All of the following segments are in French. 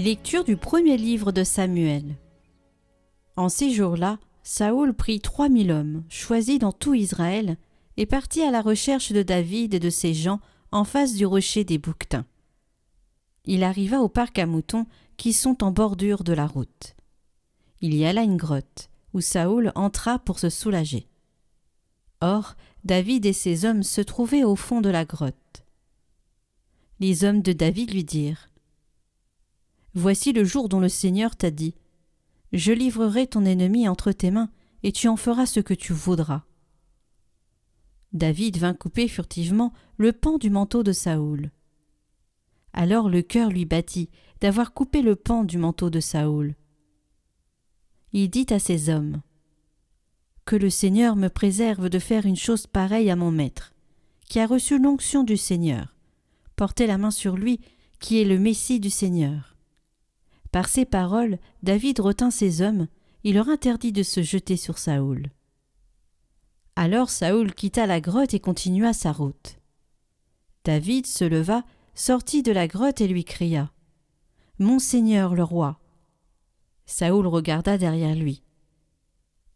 Lecture du premier livre de Samuel. En ces jours-là, Saoul prit 3000 hommes, choisis dans tout Israël, et partit à la recherche de David et de ses gens en face du rocher des Bouquetins. Il arriva au parc à moutons qui sont en bordure de la route. Il y alla une grotte, où Saoul entra pour se soulager. Or, David et ses hommes se trouvaient au fond de la grotte. Les hommes de David lui dirent : « Voici le jour dont le Seigneur t'a dit : je livrerai ton ennemi entre tes mains, et tu en feras ce que tu voudras. » David vint couper furtivement le pan du manteau de Saoul. Alors le cœur lui battit d'avoir coupé le pan du manteau de Saoul. Il dit à ses hommes : « Que le Seigneur me préserve de faire une chose pareille à mon maître, qui a reçu l'onction du Seigneur. Portez la main sur lui, qui est le Messie du Seigneur. » Par ces paroles, David retint ses hommes, il leur interdit de se jeter sur Saoul. Alors Saoul quitta la grotte et continua sa route. David se leva, sortit de la grotte et lui cria : « Mon Seigneur le roi !» Saoul regarda derrière lui.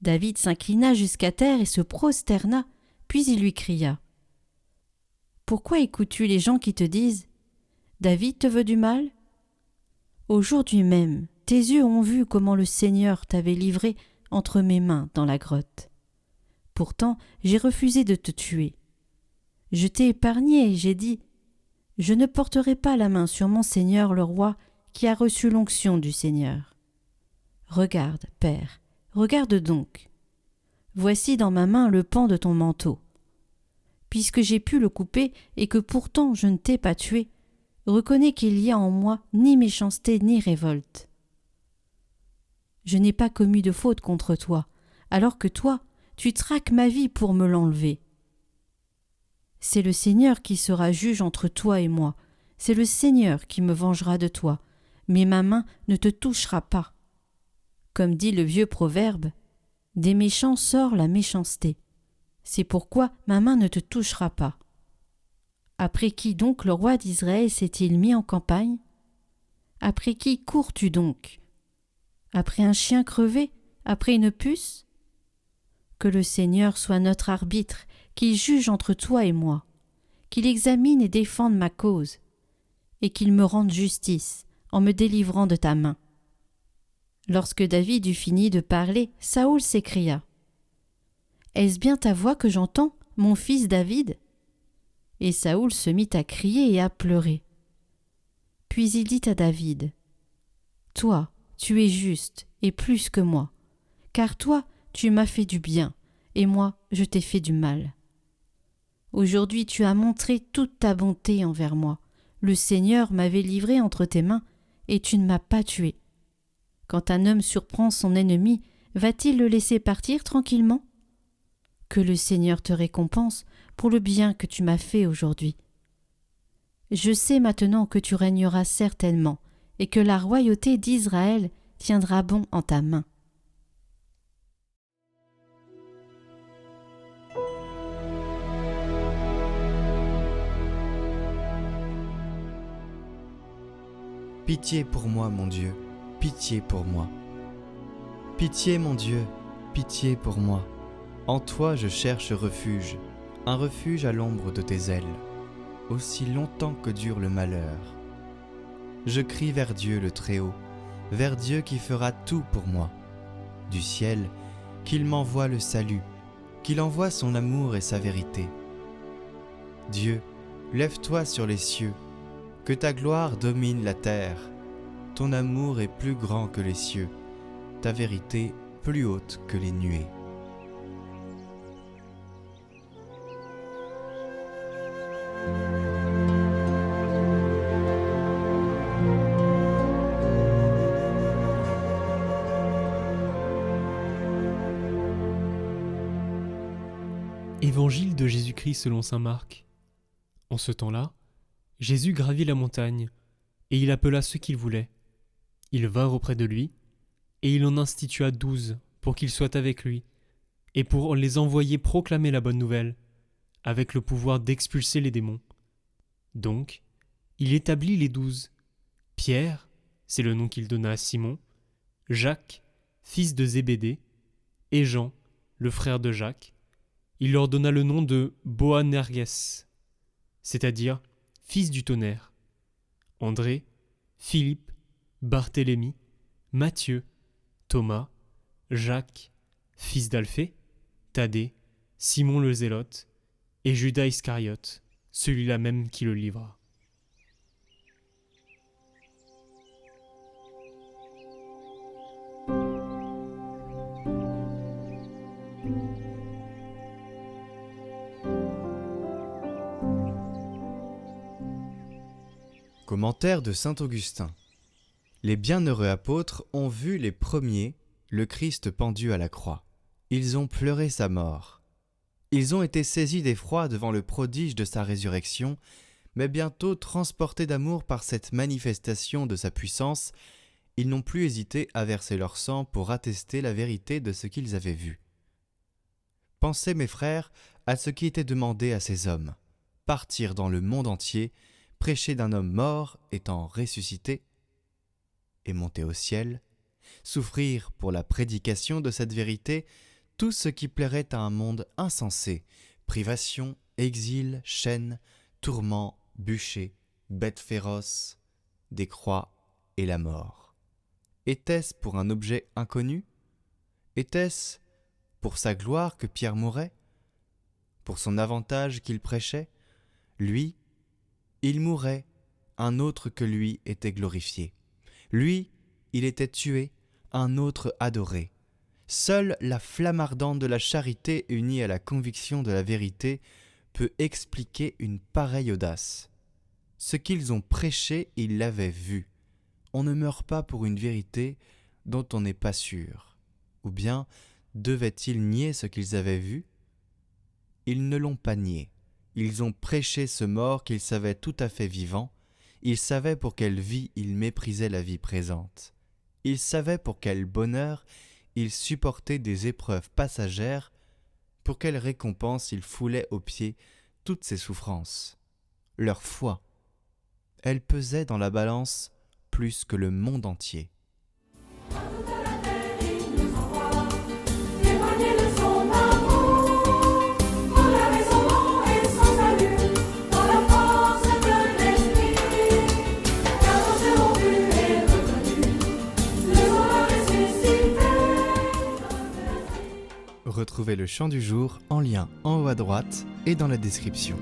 David s'inclina jusqu'à terre et se prosterna, puis il lui cria : « Pourquoi écoutes-tu les gens qui te disent : David te veut du mal ? Aujourd'hui même, tes yeux ont vu comment le Seigneur t'avait livré entre mes mains dans la grotte. Pourtant, j'ai refusé de te tuer. Je t'ai épargné et j'ai dit : je ne porterai pas la main sur mon Seigneur le roi qui a reçu l'onction du Seigneur. Regarde, Père, regarde donc. Voici dans ma main le pan de ton manteau. Puisque j'ai pu le couper et que pourtant je ne t'ai pas tué, reconnais qu'il y a en moi ni méchanceté ni révolte. Je n'ai pas commis de faute contre toi, alors que toi, tu traques ma vie pour me l'enlever. C'est le Seigneur qui sera juge entre toi et moi, c'est le Seigneur qui me vengera de toi, mais ma main ne te touchera pas. Comme dit le vieux proverbe, des méchants sort la méchanceté. C'est pourquoi ma main ne te touchera pas. Après qui donc le roi d'Israël s'est-il mis en campagne ? Après qui cours-tu donc ? Après un chien crevé ? Après une puce ? Que le Seigneur soit notre arbitre, qu'il juge entre toi et moi, qu'il examine et défende ma cause, et qu'il me rende justice en me délivrant de ta main. » Lorsque David eut fini de parler, Saoul s'écria : « Est-ce bien ta voix que j'entends, mon fils David ? » Et Saoul se mit à crier et à pleurer. Puis il dit à David : « Toi, tu es juste et plus que moi, car toi, tu m'as fait du bien, et moi, je t'ai fait du mal. Aujourd'hui, tu as montré toute ta bonté envers moi. Le Seigneur m'avait livré entre tes mains, et tu ne m'as pas tué. Quand un homme surprend son ennemi, va-t-il le laisser partir tranquillement ? Que le Seigneur te récompense pour le bien que tu m'as fait aujourd'hui. Je sais maintenant que tu régneras certainement, et que la royauté d'Israël tiendra bon en ta main. » Pitié pour moi, mon Dieu, pitié pour moi. Pitié, mon Dieu, pitié pour moi. En toi je cherche refuge, un refuge à l'ombre de tes ailes, aussi longtemps que dure le malheur. Je crie vers Dieu le Très-Haut, vers Dieu qui fera tout pour moi. Du ciel, qu'il m'envoie le salut, qu'il envoie son amour et sa vérité. Dieu, lève-toi sur les cieux, que ta gloire domine la terre. Ton amour est plus grand que les cieux, ta vérité plus haute que les nuées. Évangile de Jésus-Christ selon saint Marc. En ce temps-là, Jésus gravit la montagne, et il appela ceux qu'il voulait. Ils vinrent auprès de lui, et il en institua 12 pour qu'ils soient avec lui, et pour les envoyer proclamer la bonne nouvelle, avec le pouvoir d'expulser les démons. Donc, il établit les 12, Pierre, c'est le nom qu'il donna à Simon, Jacques, fils de Zébédée, et Jean, le frère de Jacques. Il leur donna le nom de Boanerges, c'est-à-dire fils du tonnerre. André, Philippe, Barthélemy, Matthieu, Thomas, Jacques, fils d'Alphée, Thaddée, Simon le Zélote, et Judas Iscariote, celui-là même qui le livra. Commentaire de saint Augustin. Les bienheureux apôtres ont vu les premiers le Christ pendu à la croix. Ils ont pleuré sa mort. Ils ont été saisis d'effroi devant le prodige de sa résurrection, mais bientôt transportés d'amour par cette manifestation de sa puissance, ils n'ont plus hésité à verser leur sang pour attester la vérité de ce qu'ils avaient vu. Pensez, mes frères, à ce qui était demandé à ces hommes. Partir dans le monde entier, prêcher d'un homme mort étant ressuscité et monter au ciel, souffrir pour la prédication de cette vérité tout ce qui plairait à un monde insensé, privation, exil, chaînes, tourments, bûchers, bêtes féroces, des croix et la mort. Était-ce pour un objet inconnu? Était-ce pour sa gloire que Pierre mourait? Pour son avantage qu'il prêchait? Lui, il mourait, un autre que lui était glorifié. Lui, il était tué, un autre adoré. Seule la flamme ardente de la charité unie à la conviction de la vérité peut expliquer une pareille audace. Ce qu'ils ont prêché, ils l'avaient vu. On ne meurt pas pour une vérité dont on n'est pas sûr. Ou bien, devaient-ils nier ce qu'ils avaient vu? Ils ne l'ont pas nié. Ils ont prêché ce mort qu'ils savaient tout à fait vivant. Ils savaient pour quelle vie ils méprisaient la vie présente. Ils savaient pour quel bonheur ils supportaient des épreuves passagères, pour quelle récompense ils foulaient aux pieds toutes ces souffrances. Leur foi, elle pesait dans la balance plus que le monde entier. Retrouvez le chant du jour en lien en haut à droite et dans la description.